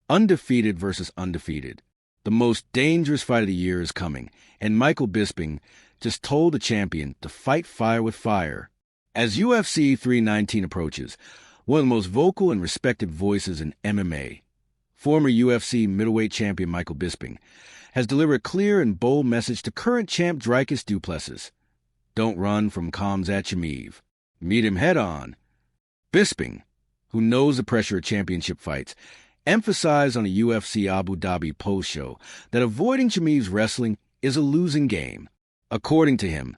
Undefeated versus undefeated. The most dangerous fight of the year is coming, and Michael Bisping just told the champion to fight fire with fire. As UFC 319 approaches, one of the most vocal and respected voices in MMA, former UFC middleweight champion Michael Bisping, has delivered a clear and bold message to current champ Dricus Du Plessis. Don't run from Khamzat Chimaev. Meet him head-on. Bisping, who knows the pressure of championship fights, emphasized on a UFC Abu Dhabi post-show that avoiding Chimaev's wrestling is a losing game. According to him,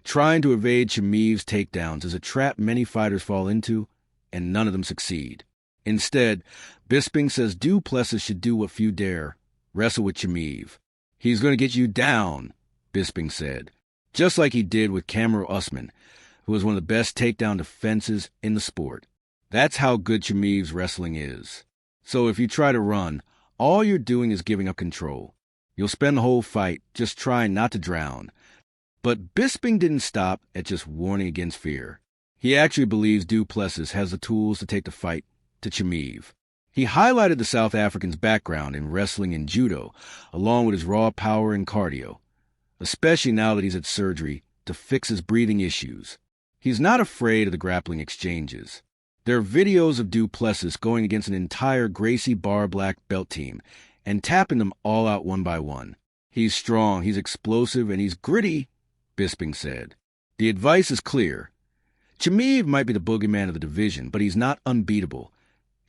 trying to evade Chimaev's takedowns is a trap many fighters fall into, and none of them succeed. Instead, Bisping says Du Plessis should do what few dare, wrestle with Chimaev. He's going to get you down, Bisping said, just like he did with Khamzat Chimaev, who was one of the best takedown defenses in the sport. That's how good Chimaev's wrestling is. So if you try to run, all you're doing is giving up control. You'll spend the whole fight just trying not to drown. But Bisping didn't stop at just warning against fear. He actually believes Du Plessis has the tools to take the fight to Chimaev. He highlighted the South African's background in wrestling and judo, along with his raw power and cardio, especially now that he's had surgery to fix his breathing issues. He's not afraid of the grappling exchanges. There are videos of Du Plessis going against an entire Gracie Bar black belt team and tapping them all out one by one. He's strong, he's explosive, and he's gritty, Bisping said. The advice is clear. Chimaev might be the boogeyman of the division, but he's not unbeatable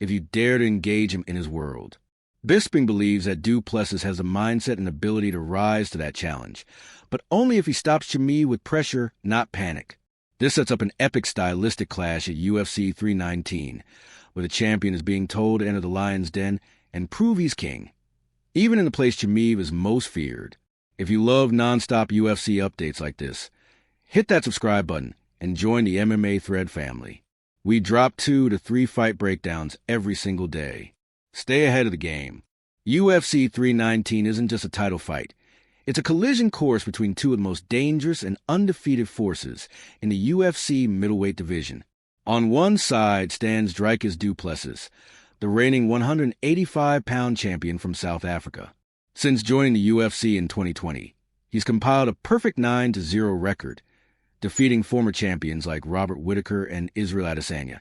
if you dare to engage him in his world. Bisping believes that Du Plessis has the mindset and ability to rise to that challenge, but only if he stops Chimaev with pressure, not panic. This sets up an epic stylistic clash at UFC 319, where the champion is being told to enter the lion's den and prove he's king, even in the place Chimaev is most feared. If you love non-stop UFC updates like this, hit that subscribe button and join the MMA Thread family. We drop 2 to 3 fight breakdowns every single day. Stay ahead of the game. UFC 319 isn't just a title fight. It's a collision course between two of the most dangerous and undefeated forces in the UFC middleweight division. On one side stands Dricus Du Plessis, the reigning 185-pound champion from South Africa. Since joining the UFC in 2020, he's compiled a perfect 9-0 record, defeating former champions like Robert Whittaker and Israel Adesanya,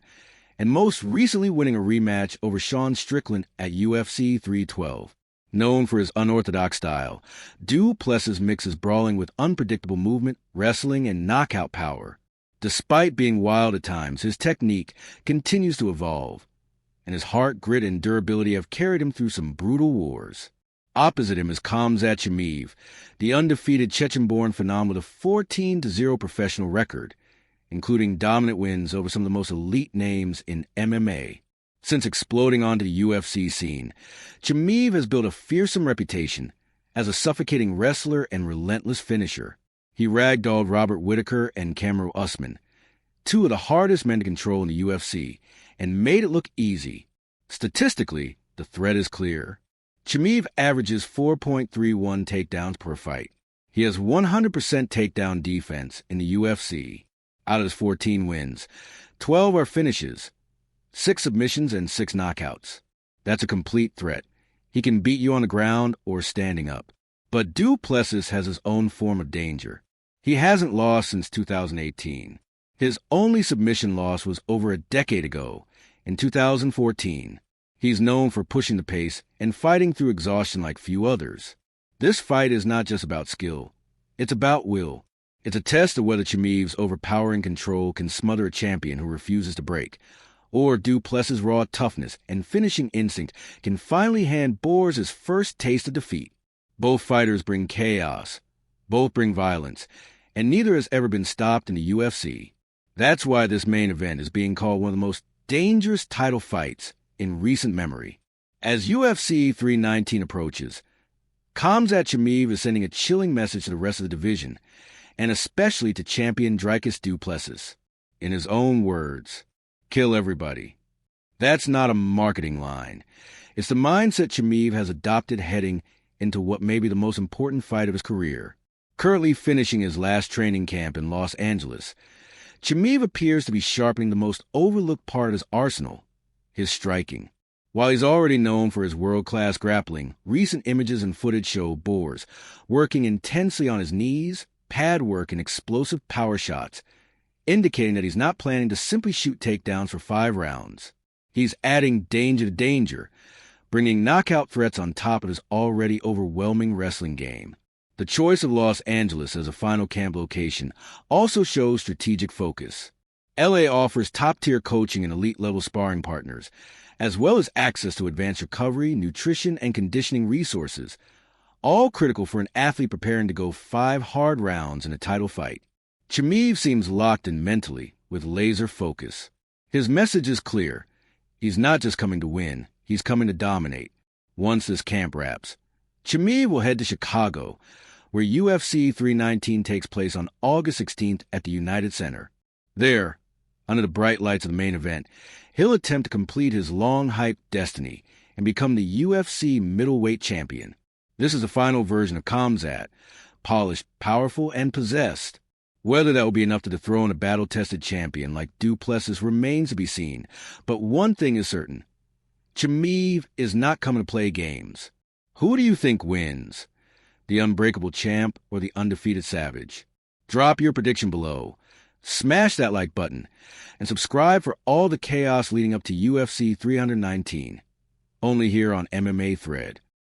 and most recently winning a rematch over Sean Strickland at UFC 312. Known for his unorthodox style, Du Plessis mixes brawling with unpredictable movement, wrestling, and knockout power. Despite being wild at times, his technique continues to evolve, and his heart, grit, and durability have carried him through some brutal wars. Opposite him is Khamzat Chimaev, the undefeated Chechen-born phenom with a 14-0 professional record, including dominant wins over some of the most elite names in MMA. Since exploding onto the UFC scene, Chimaev has built a fearsome reputation as a suffocating wrestler and relentless finisher. He ragdolled Robert Whittaker and Khamzat Chimaev, two of the hardest men to control in the UFC, and made it look easy. Statistically, the threat is clear. Chimaev averages 4.31 takedowns per fight. He has 100% takedown defense in the UFC. Out of his 14 wins, 12 are finishes, 6 submissions, and 6 knockouts. That's a complete threat. He can beat you on the ground or standing up. But Du Plessis has his own form of danger. He hasn't lost since 2018. His only submission loss was over a decade ago, in 2014. He's known for pushing the pace and fighting through exhaustion like few others. This fight is not just about skill. It's about will. It's a test of whether Chimaev's overpowering control can smother a champion who refuses to break, or Du Plessis' raw toughness and finishing instinct can finally hand Boers his first taste of defeat. Both fighters bring chaos, both bring violence, and neither has ever been stopped in the UFC. That's why this main event is being called one of the most dangerous title fights in recent memory. As UFC 319 approaches, Khamzat Chimaev is sending a chilling message to the rest of the division, and especially to champion Dricus Du Plessis. In his own words, kill everybody. That's not a marketing line. It's the mindset Chimaev has adopted heading into what may be the most important fight of his career. Currently finishing his last training camp in Los Angeles, Chimaev appears to be sharpening the most overlooked part of his arsenal, his striking. While he's already known for his world-class grappling, recent images and footage show Boers working intensely on his knees, pad work, and explosive power shots, indicating that he's not planning to simply shoot takedowns for 5 rounds. He's adding danger to danger, bringing knockout threats on top of his already overwhelming wrestling game. The choice of Los Angeles as a final camp location also shows strategic focus. LA offers top-tier coaching and elite-level sparring partners, as well as access to advanced recovery, nutrition, and conditioning resources, all critical for an athlete preparing to go 5 hard rounds in a title fight. Chimaev seems locked in mentally, with laser focus. His message is clear. He's not just coming to win, he's coming to dominate. Once this camp wraps, Chimaev will head to Chicago, where UFC 319 takes place on August 16th at the United Center. There, under the bright lights of the main event, he'll attempt to complete his long-hyped destiny and become the UFC middleweight champion. This is the final version of Khamzat, polished, powerful, and possessed. Whether that will be enough to dethrone a battle-tested champion like Du Plessis remains to be seen, but one thing is certain. Chimaev is not coming to play games. Who do you think wins? The unbreakable champ or the undefeated savage? Drop your prediction below. Smash that like button, and subscribe for all the chaos leading up to UFC 319. Only here on MMA Thread.